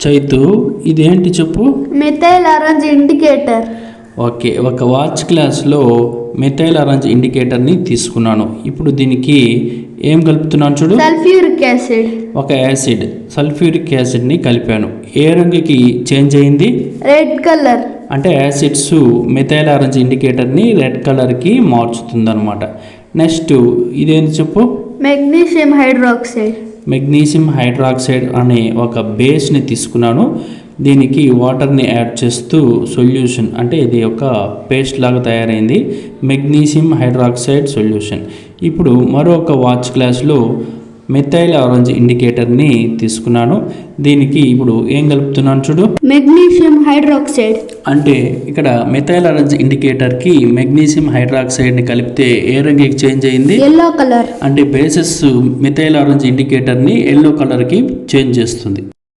చైతు ఇదేంటి చెప్పు. Methyl orange indicator. Okay, ఒక వాచ్ క్లాస్లో మెథైల్ ఆరెంజ్ ఇండికేటర్ని తీసుకున్నాను. ఇప్పుడు దీనికి ఏం కలుపుతున్నాను చూడు. Sulphuric acid. ఒక యాసిడ్ సల్ఫ్యూరిక్ యాసిడ్ని కలిపాను. ఏ రంగుకి చేంజ్ అయింది? Red colour. అంటే యాసిడ్స్ మెథైల్ ఆరెంజ్ ఇండికేటర్ని రెడ్ కలర్కి మార్చుతుందన్నమాట. నెక్స్ట్ ఇదేంటి చెప్పు. Magnesium hydroxide. మెగ్నీషియం హైడ్రాక్సైడ్ అనే ఒక బేస్ని తీసుకున్నాను. దీనికి వాటర్ని యాడ్ చేస్తూ సొల్యూషన్, అంటే ఇది ఒక పేస్ట్ లాగా తయారైంది, మెగ్నీషియం హైడ్రాక్సైడ్ సొల్యూషన్. ఇప్పుడు మరొక వాచ్ గ్లాస్లో మెథైల్ ఆరెంజ్ ఇండికేటర్ని తీసుకున్నాను. దీనికి ఇప్పుడు ఏం కలుపుతున్నాను చూడు. Magnesium hydroxide. అంటే ఇక్కడ మెథైల్ ఆరెంజ్ ఇండికేటర్కి మెగ్నీషియం హైడ్రాక్సైడ్ని కలిపితే ఏ రంగుకి చేంజ్ అయింది? Yellow colour. అంటే బేసెస్ మెథైల్ ఆరెంజ్ ఇండికేటర్ని ఎల్లో కలర్కి చేంజ్ చేస్తుంది.